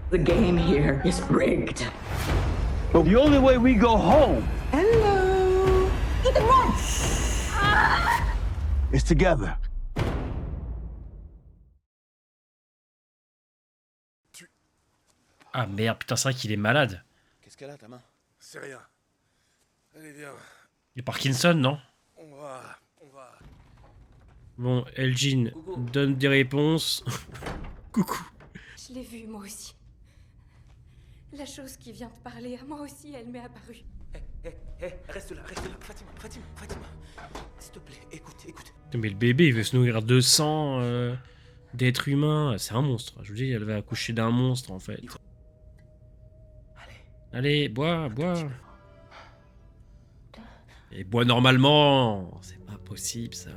The game here is rigged. But the only way we go home Hello. Ethan, run! is together. Ah merde, putain, c'est vrai qu'il est malade. Qu'est-ce qu'elle a, ta main? C'est rien. Allez, viens. Il est Parkinson, non? On va... Bon, Elgin donne des réponses. Coucou. Je l'ai vu, moi aussi. La chose qui vient de parler à moi aussi, elle m'est apparue. Reste là. Fatima. S'il te plaît, écoute. Mais le bébé, il veut se nourrir de sang d'êtres humains. C'est un monstre. Je vous dis, elle va accoucher d'un monstre, en fait. Allez, bois. Et bois normalement. C'est pas possible, ça.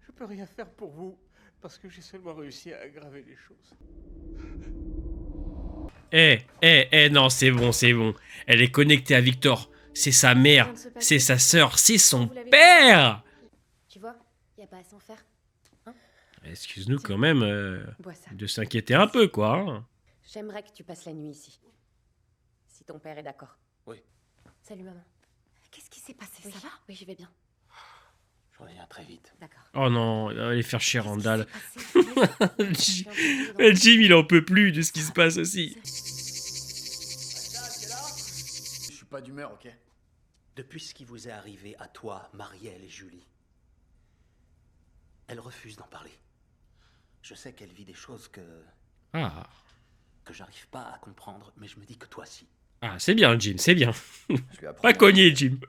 Je peux rien faire pour vous, parce que j'ai seulement réussi à aggraver les choses. Non, c'est bon. Elle est connectée à Victor. C'est sa mère, c'est sa sœur, c'est son père. Tu vois, y a pas à s'en faire. Excuse-nous quand même Bois ça. de s'inquiéter un peu, quoi. Hein. J'aimerais que tu passes la nuit ici. Si ton père est d'accord. Oui. Salut maman. Qu'est-ce qui s'est passé? Ça va? Oui, je vais bien. Je reviens très vite. D'accord. Oh non, allez faire chier Randall. Qu'est-ce Jim, il en peut plus de ce qui se passe aussi. Je suis pas d'humeur, ok? Depuis ce qui vous est arrivé à toi, Marielle et Julie, elle refuse d'en parler. Je sais qu'elle vit des choses que j'arrive pas à comprendre, mais je me dis que toi si. Ah, c'est bien, Jim, c'est bien. Je lui apprends Pas cogné, Jim.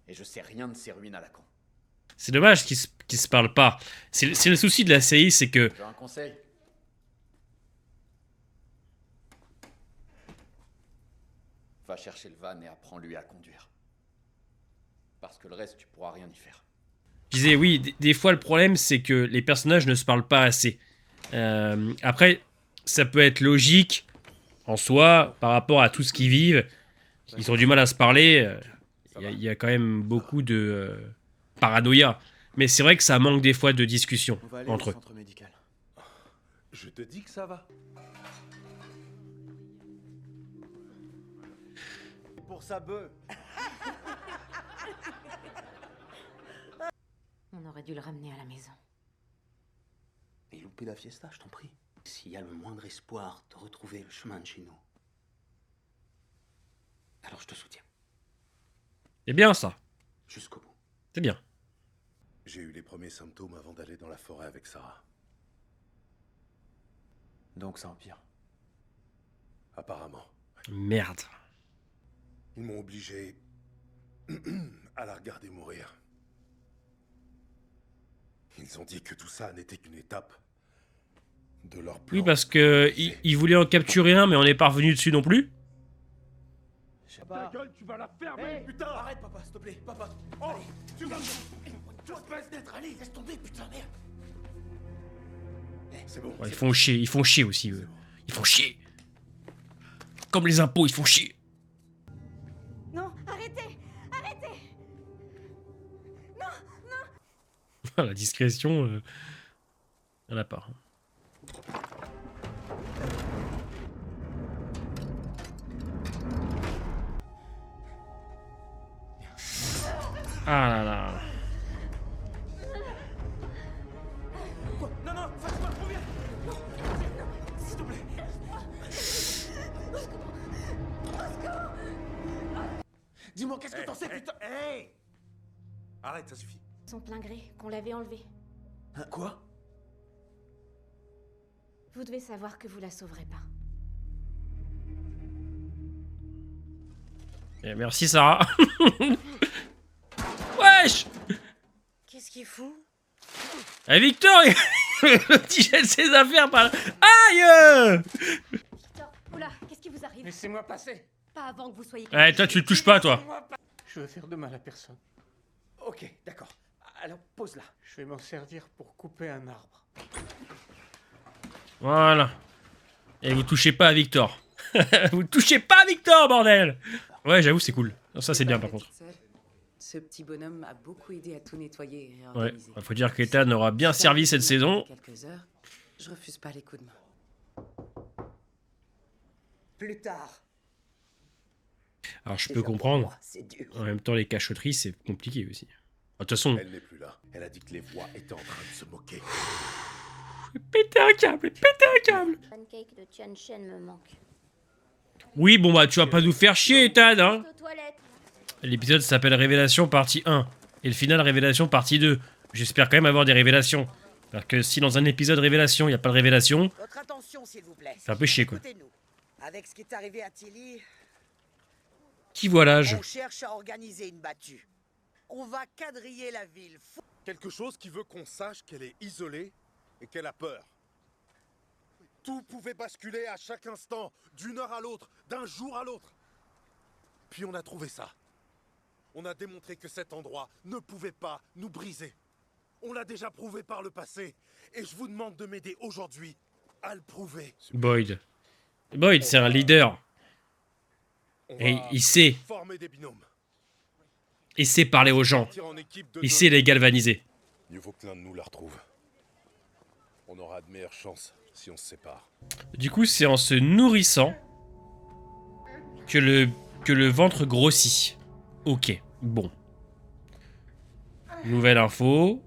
Et je sais rien de ces ruines à la con. C'est dommage qu'ils se parlent pas. C'est le souci de la série, c'est que... J'ai un conseil. Va chercher le van et apprends-lui à conduire. Parce que le reste, tu pourras rien y faire. Je disais, oui, des fois, le problème, c'est que les personnages ne se parlent pas assez. Après, ça peut être logique, en soi, par rapport à tout ce qu'ils vivent. Ils ont du mal à se parler. Il y a quand même beaucoup de paranoïa. Mais c'est vrai que ça manque des fois de discussion On va aller entre au eux. centre médical. Je te dis que ça va. Pour sa bœuf. On aurait dû le ramener à la maison. Et louper la fiesta, je t'en prie. S'il y a le moindre espoir de retrouver le chemin de chez nous, alors je te soutiens. C'est bien ça. Jusqu'au bout. C'est bien. J'ai eu les premiers symptômes avant d'aller dans la forêt avec Sarah. Donc ça empire. Apparemment. Merde. Ils m'ont obligé à la regarder mourir. Ils ont dit que tout ça n'était qu'une étape de leur plan. Oui, parce que ils voulaient en capturer un, mais on n'est pas revenu dessus non plus. Ta gueule, tu vas la fermer, putain! Arrête, papa, s'il te plaît, papa. Oh, tu vas... Espèce d'être, allez, laisse tomber, putain, merde. C'est bon. Ouais, ils font chier aussi, eux. Ils font chier. Comme les impôts, ils font chier. Non, arrêtez! La discrétion, elle a pas. Ah là là. Quoi? Non, Fatima, reviens. Non, s'il te plaît. Dis-moi, qu'est-ce que t'en sais, putain? Hey! Arrête, ça suffit. Son plein gré, qu'on l'avait enlevé. Hein, quoi? Vous devez savoir que vous la sauverez pas. Et merci Sarah. Wesh. Qu'est-ce qu'il fout? Eh Victor, le petit jette ses affaires par là. Aïe. Victor, oula, qu'est-ce qui vous arrive? Laissez-moi passer. Pas avant que vous soyez... Eh, toi tu le touches pas, toi. Je veux faire de mal à personne. Ok, d'accord. Alors, pose-la. Je vais m'en servir pour couper un arbre. Voilà. Et vous touchez pas à Victor. Vous touchez pas à Victor, bordel. Ouais, j'avoue, c'est cool. Ça, c'est bien, par contre. Ce petit bonhomme a beaucoup aidé à tout nettoyer et Ouais, organiser. faut dire qu'Ethan aura bien servi cette saison. Quelques heures, je refuse pas les coups de main. Plus tard. Alors je peux Déjà, pour comprendre. moi, c'est dur. En même temps, les cachotteries, c'est compliqué aussi. De toute façon, Elle n'est plus là. Elle a dit que les voix étaient en train de se moquer. péter un câble, péter un câble. Pancake de Tian Shen me manque. Oui, bon bah tu vas pas nous faire chier, Tad, hein. Aux toilettes. L'épisode s'appelle Révélation partie 1. Et le final Révélation partie 2. J'espère quand même avoir des révélations. Parce que si dans un épisode Révélation, il n'y a pas de révélation, Votre attention, s'il vous plaît. c'est un peu chier quoi. Écoutez-nous. Avec ce qui est arrivé à Tilly, Qui voit l'âge? on cherche à organiser une battue. On va quadriller la ville. Quelque chose qui veut qu'on sache qu'elle est isolée et qu'elle a peur. Tout pouvait basculer à chaque instant, d'une heure à l'autre, d'un jour à l'autre. Puis on a trouvé ça. On a démontré que cet endroit ne pouvait pas nous briser. On l'a déjà prouvé par le passé. Et je vous demande de m'aider aujourd'hui à le prouver. Boyd. Boyd, c'est un leader. On Et va il sait. former des binômes. Il sait parler aux gens. Partir en équipe de Il deux. sait les galvaniser. Mieux vaut que l'un de nous la retrouve. On aura de meilleures chances si on se sépare. Du coup, c'est en se nourrissant que le ventre grossit. Ok, bon. Nouvelle info.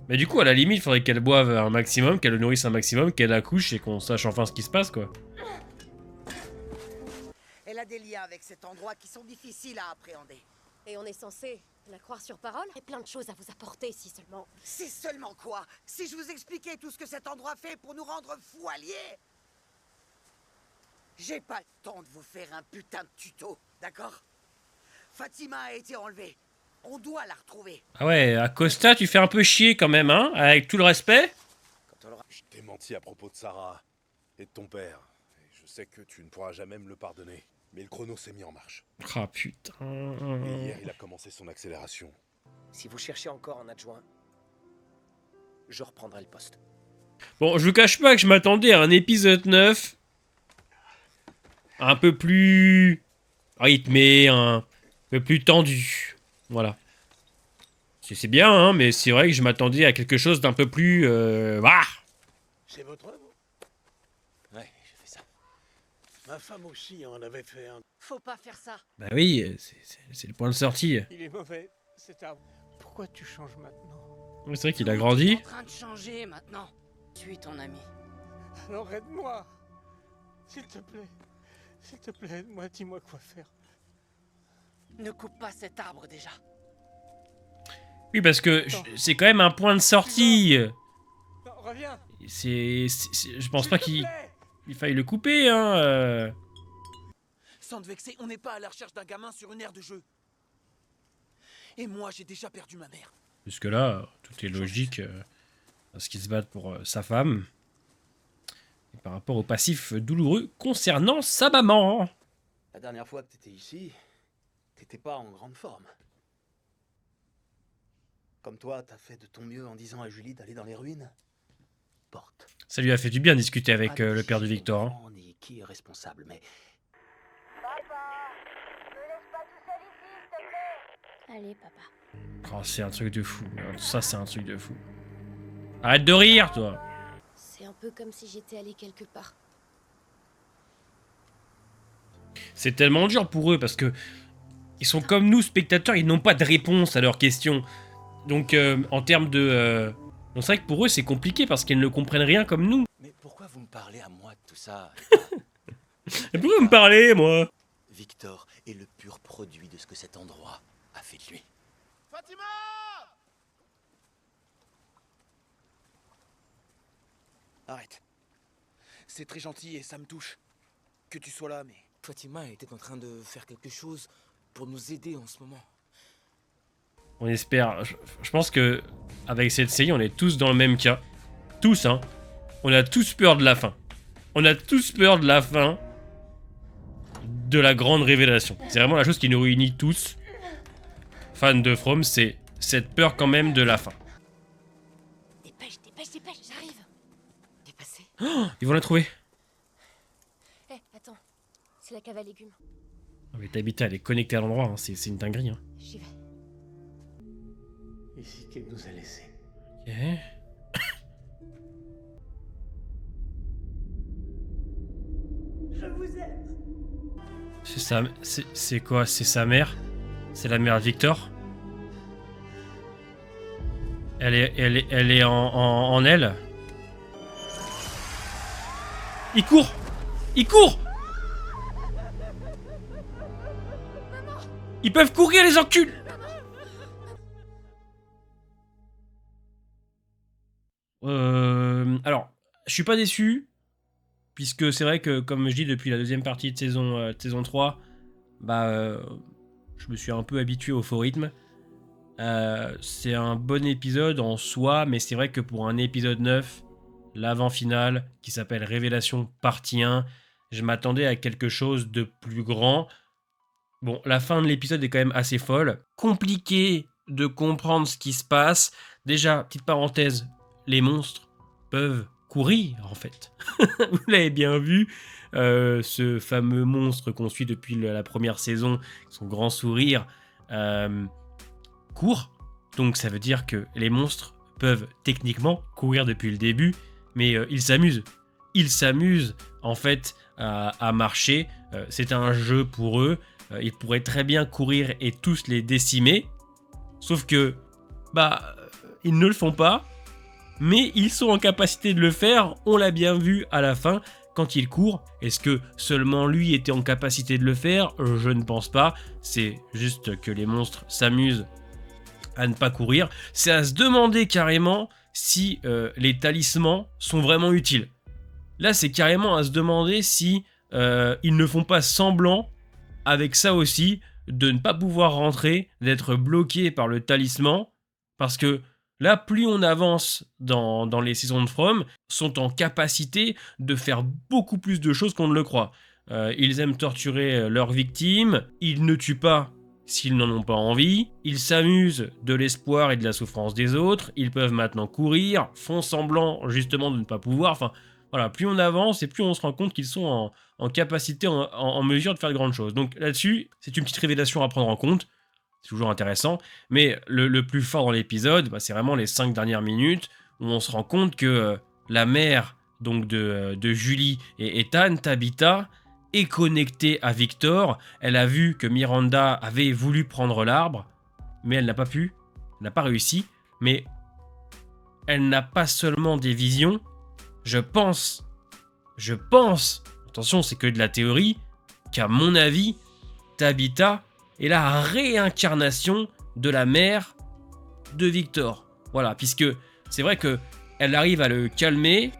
Mais du coup, à la limite, il faudrait qu'elle boive un maximum, qu'elle le nourrisse un maximum, qu'elle accouche et qu'on sache enfin ce qui se passe, quoi. Elle a des liens avec cet endroit qui sont difficiles à appréhender. Et on est censé la croire sur parole? Et plein de choses à vous apporter si seulement. Si seulement quoi? Si je vous expliquais tout ce que cet endroit fait pour nous rendre fous alliés? J'ai pas le temps de vous faire un putain de tuto, d'accord? Fatima a été enlevée. On doit la retrouver. Ah ouais, Acosta, tu fais un peu chier quand même, hein, avec tout le respect. Quand on l'aura... Je t'ai menti à propos de Sarah et de ton père. Et je sais que tu ne pourras jamais me le pardonner. Mais le chrono s'est mis en marche. Ah putain. Et hier, il a commencé son accélération. Si vous cherchez encore un adjoint, je reprendrai le poste. Bon, je vous cache pas que je m'attendais à un épisode 9 un peu plus rythmé, un peu plus tendu. Voilà. C'est bien, hein, mais c'est vrai que je m'attendais à quelque chose d'un peu plus... C'est votre œuvre? Ouais, j'ai fait ça. Ma femme aussi en avait fait un. Faut pas faire ça. Bah oui, c'est le point de sortie. Il est mauvais, cet arbre. Pourquoi tu changes maintenant? C'est vrai qu'il a grandi. En train de changer maintenant. Suis ton ami. Alors aide-moi. S'il te plaît. S'il te plaît, aide-moi, dis-moi quoi faire. Ne coupe pas cet arbre déjà. Oui, parce que c'est quand même un point de sortie. Non, reviens. Je pense pas S'il te qu'il plaît. faille le couper, hein. Sans te vexer, on n'est pas à la recherche d'un gamin sur une aire de jeu. Et moi, j'ai déjà perdu ma mère. Jusque là, tout est logique parce qu'il se bat pour sa femme. Et par rapport au passif douloureux concernant sa maman. La dernière fois que t'étais ici, t'étais pas en grande forme. Comme toi, t'as fait de ton mieux en disant à Julie d'aller dans les ruines. Porte. Ça lui a fait du bien de discuter avec Pas de le père de décision Victor. Hein. d'enfant, ni qui est responsable, mais Allez, papa. Oh, c'est un truc de fou. Ça, c'est un truc de fou. Arrête de rire, toi. C'est un peu comme si j'étais allée quelque part. C'est tellement dur pour eux parce que ils sont comme nous, spectateurs, ils n'ont pas de réponse à leurs questions. Donc, en termes de... Donc c'est vrai que pour eux, c'est compliqué parce qu'ils ne comprennent rien comme nous. Mais pourquoi vous me parlez à moi de tout ça? Et pourquoi vous me parlez, moi? Victor est le pur produit de ce que cet endroit a fait de lui. Fatima! Arrête. C'est très gentil et ça me touche. Que tu sois là, mais... Fatima était en train de faire quelque chose pour nous aider en ce moment. On espère. Je pense que avec cette série, on est tous dans le même cas. Tous, hein. On a tous peur de la fin. On a tous peur de la fin de la grande révélation. C'est vraiment la chose qui nous réunit tous, fans de From, c'est cette peur quand même de la fin. Dépêche, j'arrive. T'es passé. Oh, ils vont la trouver. Attends. C'est la cave à légumes. Ah, mais Tabitha, elle est connectée à l'endroit, hein. C'est une dinguerie. Hein. J'y vais. Ici qu'elle nous a laissés. Ok. C'est quoi? C'est sa mère? C'est la mère de Victor? Elle est en elle? Il court! Il court! Ils peuvent courir, les enculs! Alors, je suis pas déçu, puisque c'est vrai que, comme je dis depuis la deuxième partie de saison 3, je me suis un peu habitué au faux rythme. C'est un bon épisode en soi, mais c'est vrai que pour un épisode 9, l'avant-finale, qui s'appelle Révélation partie 1, je m'attendais à quelque chose de plus grand. Bon, la fin de l'épisode est quand même assez folle. Compliqué de comprendre ce qui se passe. Déjà, petite parenthèse, les monstres peuvent courir, en fait. Vous l'avez bien vu, ce fameux monstre qu'on suit depuis la première saison, son grand sourire, court. Donc ça veut dire que les monstres peuvent techniquement courir depuis le début, mais ils s'amusent. Ils s'amusent, en fait, à marcher. C'est un jeu pour eux. Ils pourraient très bien courir et tous les décimer. Sauf que, ils ne le font pas. Mais ils sont en capacité de le faire. On l'a bien vu à la fin, quand il court. Est-ce que seulement lui était en capacité de le faire? Je ne pense pas. C'est juste que les monstres s'amusent à ne pas courir. C'est à se demander carrément si les talismans sont vraiment utiles. Là, c'est carrément à se demander si ils ne font pas semblant, avec ça aussi, de ne pas pouvoir rentrer, d'être bloqué par le talisman, parce que là, plus on avance dans les saisons de From, sont en capacité de faire beaucoup plus de choses qu'on ne le croit. Ils aiment torturer leurs victimes, ils ne tuent pas s'ils n'en ont pas envie, ils s'amusent de l'espoir et de la souffrance des autres, ils peuvent maintenant courir, font semblant justement de ne pas pouvoir, enfin voilà, plus on avance et plus on se rend compte qu'ils sont en capacité, en mesure de faire de grandes choses. Donc là-dessus, c'est une petite révélation à prendre en compte, c'est toujours intéressant, mais le plus fort dans l'épisode, c'est vraiment les 5 dernières minutes, où on se rend compte que la mère donc de Julie et Ethan, Tabitha, est connectée à Victor. Elle a vu que Miranda avait voulu prendre l'arbre, mais elle n'a pas pu, elle n'a pas réussi, mais elle n'a pas seulement des visions. Je pense, attention, c'est que de la théorie, qu'à mon avis, Tabitha est la réincarnation de la mère de Victor. Voilà, puisque c'est vrai que elle arrive à le calmer,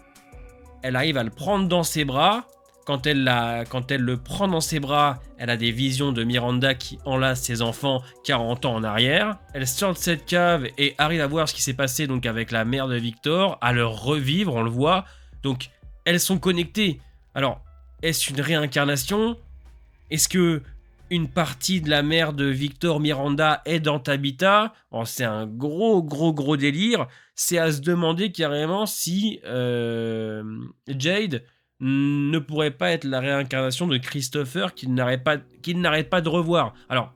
elle arrive à le prendre dans ses bras. Quand elle le prend dans ses bras, elle a des visions de Miranda qui enlace ses enfants 40 ans en arrière. Elle sort de cette cave et arrive à voir ce qui s'est passé donc avec la mère de Victor, à le revivre, on le voit. Donc, elles sont connectées. Alors, est-ce une réincarnation? Est-ce que une partie de la mère de Victor Miranda est dans Tabitha? Oh, c'est un gros délire. C'est à se demander carrément si Jade ne pourrait pas être la réincarnation de Christopher qu'il n'arrête pas de revoir. Alors,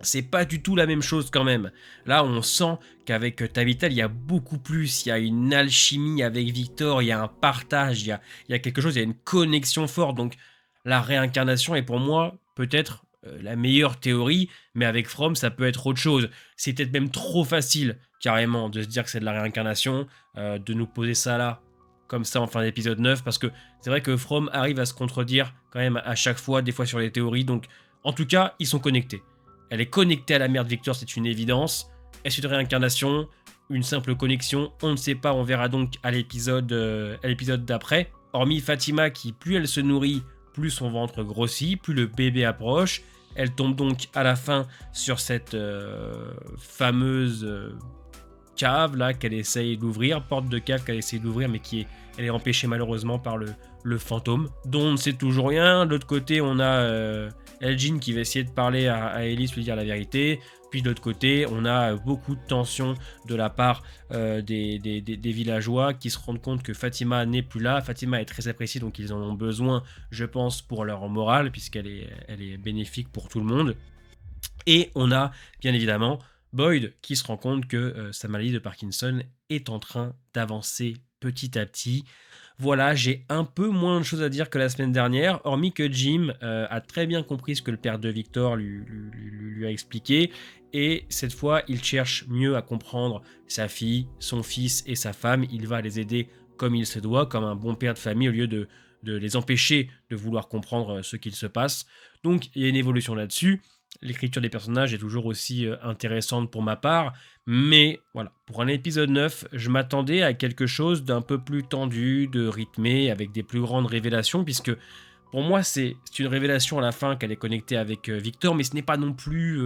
c'est pas du tout la même chose quand même. Là, on sent qu'avec Tabitha, il y a beaucoup plus. Il y a une alchimie avec Victor, il y a un partage, il y a quelque chose, il y a une connexion forte. Donc, la réincarnation est pour moi peut-être la meilleure théorie, mais avec From, ça peut être autre chose. C'est peut-être même trop facile, carrément, de se dire que c'est de la réincarnation, de nous poser ça là, comme ça en fin d'épisode 9, parce que c'est vrai que From arrive à se contredire quand même à chaque fois, des fois sur les théories, donc en tout cas, ils sont connectés. Elle est connectée à la mère de Victor, c'est une évidence. Est-ce une réincarnation? Une simple connexion? On ne sait pas, on verra donc à l'épisode d'après. Hormis Fatima qui, plus elle se nourrit, plus son ventre grossit, plus le bébé approche. Elle tombe donc à la fin sur cette fameuse cave là qu'elle essaye d'ouvrir, porte de cave qu'elle essaye d'ouvrir mais elle est empêchée malheureusement par le fantôme, dont on ne sait toujours rien. De l'autre côté, on a Elgin qui va essayer de parler à Ellis, lui dire la vérité. Puis de l'autre côté, on a beaucoup de tension de la part des villageois qui se rendent compte que Fatima n'est plus là. Fatima est très appréciée, donc ils en ont besoin, je pense, pour leur morale, puisqu'elle est bénéfique pour tout le monde. Et on a, bien évidemment, Boyd qui se rend compte que sa maladie de Parkinson est en train d'avancer petit à petit. Voilà, j'ai un peu moins de choses à dire que la semaine dernière, hormis que Jim a très bien compris ce que le père de Victor lui a expliqué, et cette fois, il cherche mieux à comprendre sa fille, son fils et sa femme. Il va les aider comme il se doit, comme un bon père de famille, au lieu de les empêcher de vouloir comprendre ce qu'il se passe. Donc, il y a une évolution là-dessus. L'écriture des personnages est toujours aussi intéressante pour ma part, mais voilà, pour un épisode 9, je m'attendais à quelque chose d'un peu plus tendu, de rythmé, avec des plus grandes révélations, puisque pour moi, c'est une révélation à la fin qu'elle est connectée avec Victor, mais ce n'est pas non plus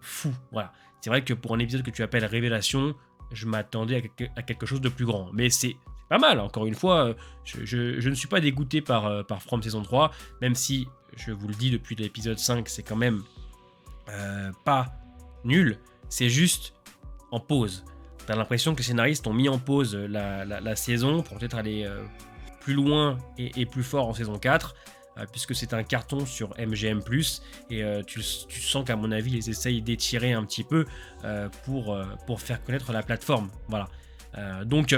fou. Voilà, c'est vrai que pour un épisode que tu appelles révélation, je m'attendais à quelque chose de plus grand, mais c'est pas mal, encore une fois, je ne suis pas dégoûté par From saison 3, même si, je vous le dis depuis l'épisode 5, c'est quand même pas nul, c'est juste en pause. T'as l'impression que les scénaristes ont mis en pause la saison pour peut-être aller plus loin et plus fort en saison 4, puisque c'est un carton sur MGM+, et tu sens qu'à mon avis, ils essayent d'étirer un petit peu pour faire connaître la plateforme. Voilà. Donc,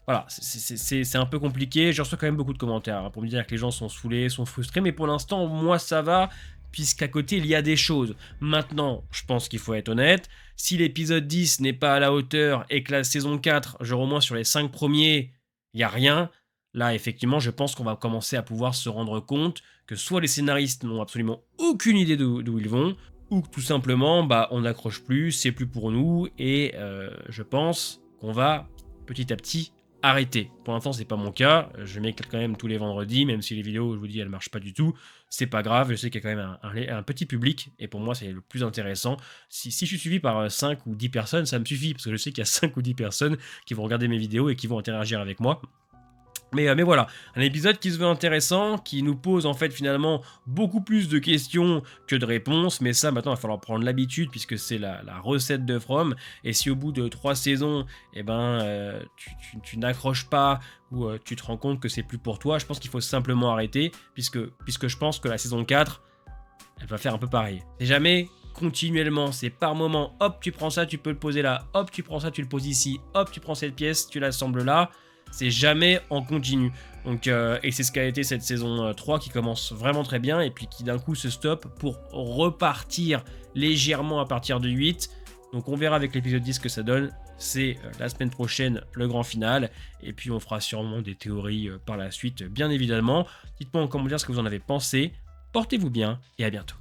voilà, c'est un peu compliqué. Je reçois quand même beaucoup de commentaires pour me dire que les gens sont saoulés, sont frustrés, mais pour l'instant, moi, ça va, puisqu'à côté, il y a des choses. Maintenant, je pense qu'il faut être honnête. Si l'épisode 10 n'est pas à la hauteur et que la saison 4, genre au moins sur les 5 premiers, il n'y a rien, là, effectivement, je pense qu'on va commencer à pouvoir se rendre compte que soit les scénaristes n'ont absolument aucune idée d'où ils vont, ou que tout simplement, on n'accroche plus, c'est plus pour nous, et je pense qu'on va petit à petit arrêter. Pour l'instant, c'est pas mon cas. Je m'éclate quand même tous les vendredis, même si les vidéos, je vous dis, elles marchent pas du tout. C'est pas grave, je sais qu'il y a quand même un petit public, et pour moi, c'est le plus intéressant. Si je suis suivi par 5 ou 10 personnes, ça me suffit, parce que je sais qu'il y a 5 ou 10 personnes qui vont regarder mes vidéos et qui vont interagir avec moi. Mais voilà, un épisode qui se veut intéressant, qui nous pose en fait finalement beaucoup plus de questions que de réponses, mais ça maintenant il va falloir prendre l'habitude puisque c'est la recette de From, et si au bout de 3 saisons, tu n'accroches pas ou tu te rends compte que c'est plus pour toi, je pense qu'il faut simplement arrêter, puisque je pense que la saison 4, elle va faire un peu pareil. C'est jamais continuellement, c'est par moment, hop tu prends ça, tu peux le poser là, hop tu prends ça, tu le poses ici, hop tu prends cette pièce, tu l'assembles là. C'est jamais en continu. Donc, et c'est ce qu'a été cette saison 3 qui commence vraiment très bien et puis qui d'un coup se stoppe pour repartir légèrement à partir de 8. Donc on verra avec l'épisode 10 ce que ça donne. C'est la semaine prochaine le grand final. Et puis on fera sûrement des théories par la suite, bien évidemment. Dites-moi en commentaire ce que vous en avez pensé. Portez-vous bien et à bientôt.